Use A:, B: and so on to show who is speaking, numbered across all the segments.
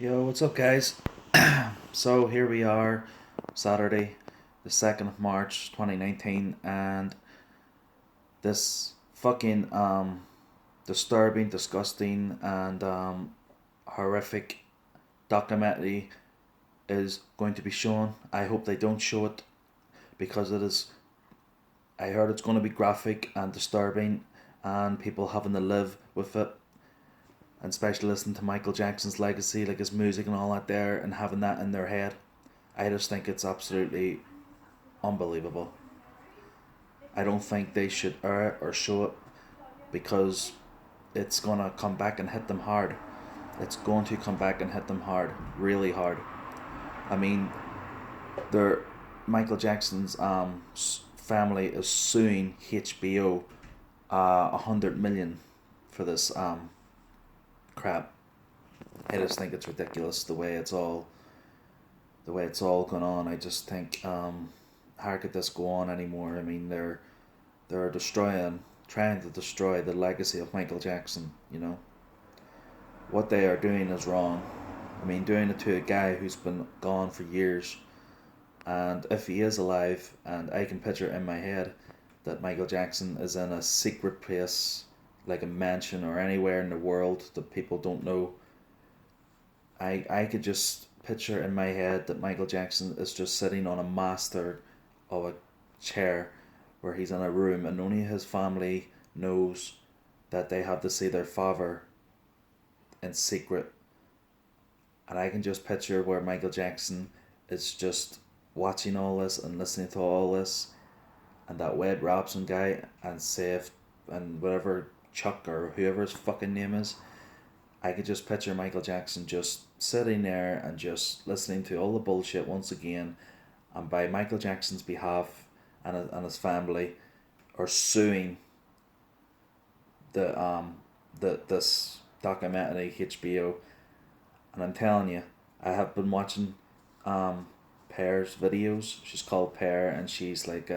A: Yo, what's up, guys? So here we are, Saturday, the 2nd of March 2019, and this fucking disturbing, disgusting, and horrific documentary is going to be shown. I hope they don't show it because it is. I heard it's going to be graphic and disturbing, and people having to live with it, and especially listening to Michael Jackson's legacy, like his music and all that there, and having that in their head. I just think it's absolutely unbelievable. I don't think they should air it or show it because it's gonna come back and hit them hard. It's going to come back and hit them hard, really hard. I mean, their Michael Jackson's family is suing HBO 100 million for this crap. I just think it's ridiculous the way it's all gone on. I just think how could this go on anymore? I mean, they're trying to destroy the legacy of Michael Jackson. You know what they are doing is wrong. I mean, doing it to a guy who's been gone for years, and if he is alive, and I can picture in my head that Michael Jackson is in a secret place, like a mansion or anywhere in the world that people don't know. I could just picture in my head that Michael Jackson is just sitting on a master of a chair where he's in a room and only his family knows that they have to see their father in secret. And I can just picture where Michael Jackson is just watching all this and listening to all this, and that Wade Robson guy and Safe and whatever Chuck or whoever his fucking name is. I could just picture Michael Jackson just sitting there and just listening to all the bullshit once again, and by Michael Jackson's behalf and his family are suing this documentary HBO. And I'm telling you, I have been watching Pear's videos. She's called Pear, and she's like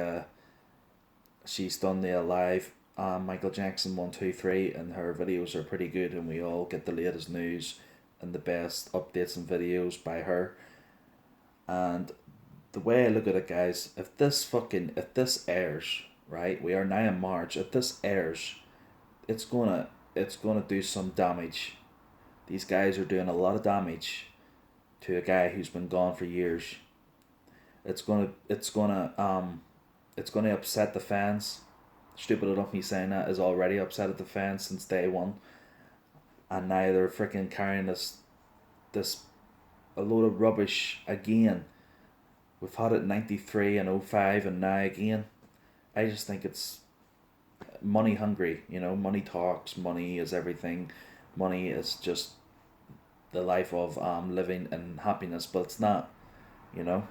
A: she's done the live Michael Jackson 1, 2, 3, and her videos are pretty good, and we all get the latest news and the best updates and videos by her. And the way I look at it, guys, if this airs, right, we are now in March. If this airs, it's gonna do some damage. These guys are doing a lot of damage to a guy who's been gone for years. It's gonna upset the fans. Stupid enough me saying that is already upset at the fans since day one, and now they're freaking carrying this a load of rubbish again. We've had it in 93 and 05 and now again. I just think it's money hungry, money talks, money is everything. Money is just the life of living in happiness, but it's not, you know.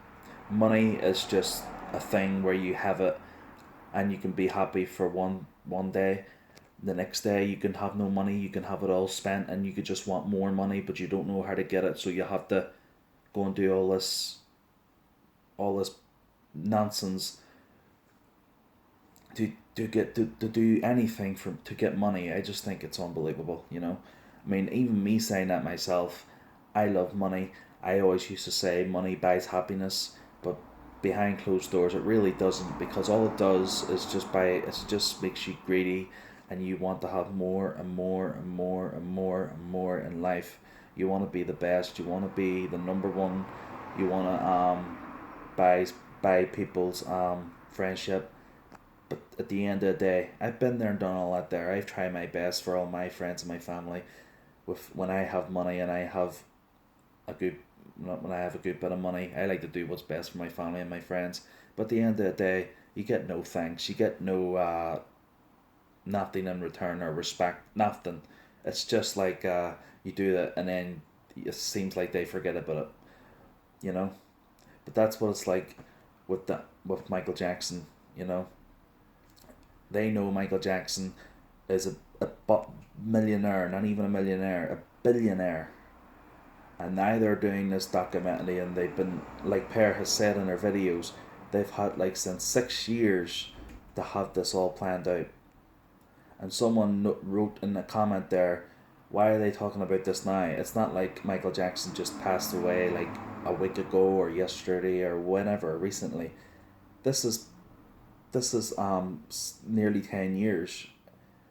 A: Money is just a thing where you have it and you can be happy for one day. The next day you can have no money, you can have it all spent, and you could just want more money, but you don't know how to get it, so you have to go and do all this nonsense to do anything to get money. I just think it's unbelievable. I mean, even me saying that myself, I love money. I always used to say money buys happiness, but behind closed doors it really doesn't, because all it does is it just makes you greedy, and you want to have more and more and more and more and more in life. You want to be the best, you want to be the number one, you want to buy people's friendship. But at the end of the day, I've been there and done all that there. I've tried my best for all my friends and my family. When I have money and I have a good when I have a good bit of money, I like to do what's best for my family and my friends. But at the end of the day, you get no thanks. You get no nothing in return or respect. Nothing. It's just like you do that, and then it seems like they forget about it. You know. But that's what it's like with Michael Jackson. You know. They know Michael Jackson is a millionaire, not even a millionaire, a billionaire. And now they're doing this documentary, and they've been, like Per has said in her videos, they've had like since 6 years to have this all planned out. And someone wrote in the comment there, why are they talking about this now? It's not like Michael Jackson just passed away like a week ago or yesterday or whenever recently. This is nearly 10 years.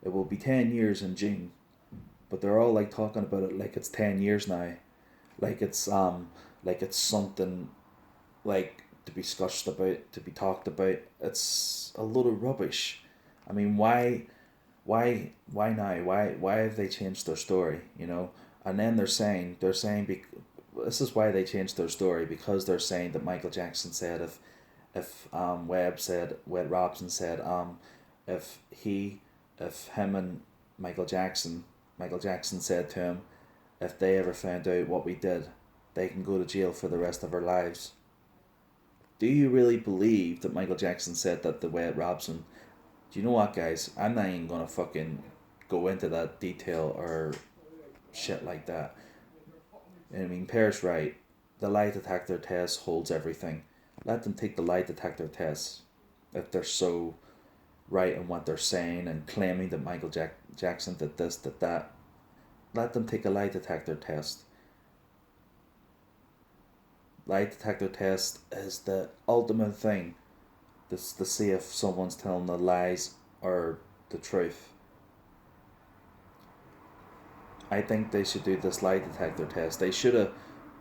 A: It will be 10 years in June, but they're all like talking about it like it's 10 years now, like it's something like to be discussed about, to be talked about. It's a load of rubbish. I mean, why now? Why have they changed their story? You know, and then this is why they changed their story, because they're saying that Michael Jackson said if Webb Robson said if he if him and Michael Jackson said to him, if they ever found out what we did, they can go to jail for the rest of our lives. Do you really believe that Michael Jackson said that to Webb Robson? Do you know what, guys? I'm not even gonna fucking go into that detail or shit like that. I mean, Pear's right. The lie detector test holds everything. Let them take the lie detector test if they're so right in what they're saying and claiming that Jackson did this, did that. Let them take a lie detector test. Lie detector test is the ultimate thing to see if someone's telling the lies or the truth. I think they should do this lie detector test. They should have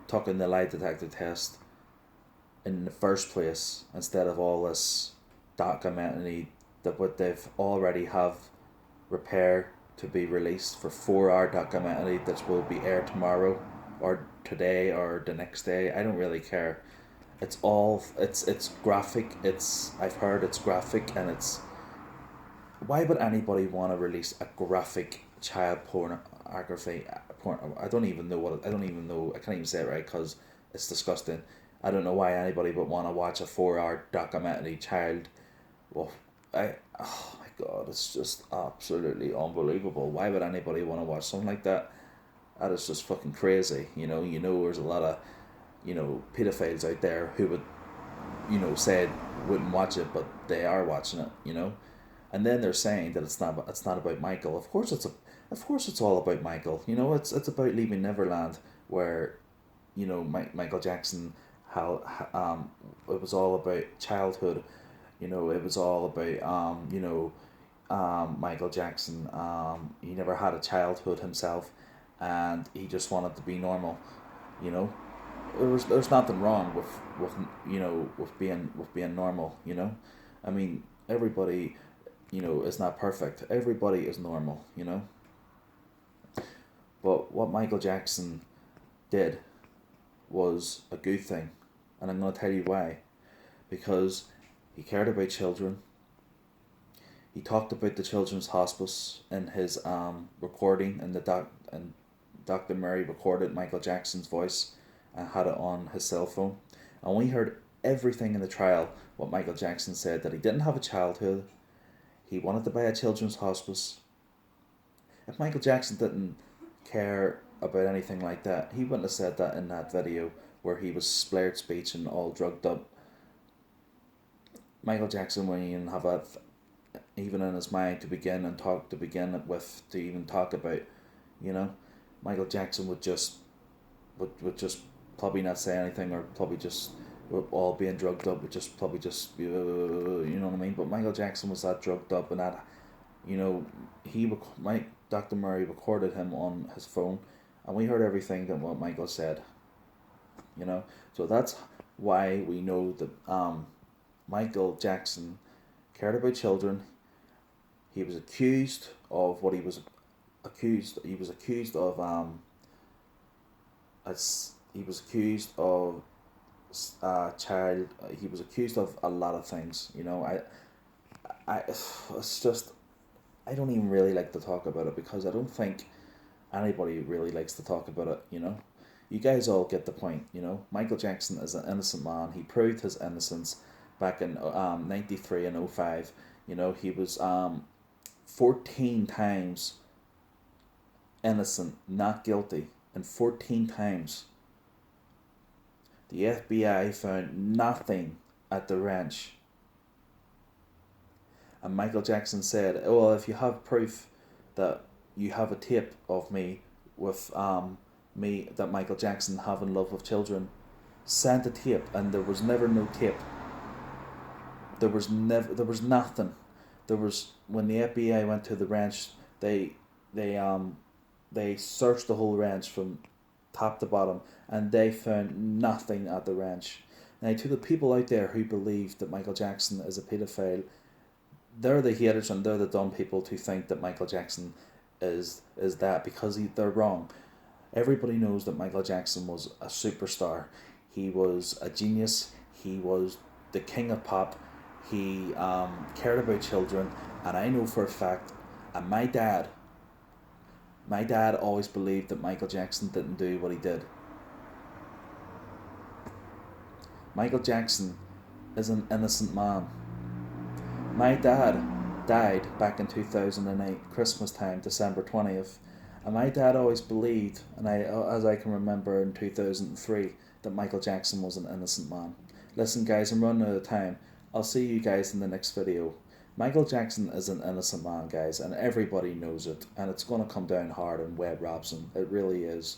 A: taken the lie detector test in the first place instead of all this documentary that what they've already have repair to be released for 4 hour documentary that will be aired tomorrow or today or the next day. I don't really care. It's graphic. I've heard it's graphic, and it's, why would anybody want to release a graphic child pornography porn? I don't even know. I can't even say it right because it's disgusting. I don't know why anybody would want to watch a 4 hour documentary child. Well, oh my god, it's just absolutely unbelievable. Why would anybody want to watch something like that? That is just fucking crazy. There's a lot of, pedophiles out there who would, say wouldn't watch it, but they are watching it. And then they're saying that it's not about Michael. Of course it's all about Michael. It's about leaving Neverland, where, Michael Jackson, how it was all about childhood. It was all about Michael Jackson. He never had a childhood himself, and he just wanted to be normal. You know, there's nothing wrong with being normal. I mean, everybody, is not perfect. Everybody is normal. But what Michael Jackson did was a good thing, and I'm going to tell you why. Because he cared about children. He talked about the children's hospice in his recording, and Dr. Murray recorded Michael Jackson's voice and had it on his cell phone. And we heard everything in the trial, what Michael Jackson said, that he didn't have a childhood, he wanted to buy a children's hospice. If Michael Jackson didn't care about anything like that, he wouldn't have said that in that video where he was slurred speech and all drugged up. Michael Jackson wouldn't even have that even in his mind to begin to even talk about. Michael Jackson would just probably not say anything, or probably just all being drugged up would just probably just be, you know what I mean. But Michael Jackson was that drugged up, and that, Dr. Murray recorded him on his phone, and we heard everything that what Michael said. So that's why we know that Michael Jackson cared about children. He was accused of what he was accused. He was accused of child. He was accused of a lot of things. It's just, I don't even really like to talk about it, because I don't think anybody really likes to talk about it. You guys all get the point. Michael Jackson is an innocent man. He proved his innocence back in 93 and 05. He was 14 times innocent, not guilty, and 14 times. The FBI found nothing at the ranch. And Michael Jackson said, well, if you have proof that you have a tape of me with me that Michael Jackson having love with children, sent a tape, and there was never no tape. There was nothing. There was when the FBI went to the ranch, they they um they searched the whole ranch from top to bottom, and they found nothing at the ranch. Now, to the people out there who believe that Michael Jackson is a paedophile, they're the haters and they're the dumb people to think that Michael Jackson is that, because they're wrong. Everybody knows that Michael Jackson was a superstar. He was a genius. He was the king of pop. He cared about children, and I know for a fact. And my dad always believed that Michael Jackson didn't do what he did. Michael Jackson is an innocent man. My dad died back in 2008, Christmas time, December 20th. And my dad always believed, and as I can remember in 2003, that Michael Jackson was an innocent man. Listen, guys, I'm running out of time. I'll see you guys in the next video. Michael Jackson is an innocent man, guys, and everybody knows it. And it's going to come down hard on Web Robson. It really is.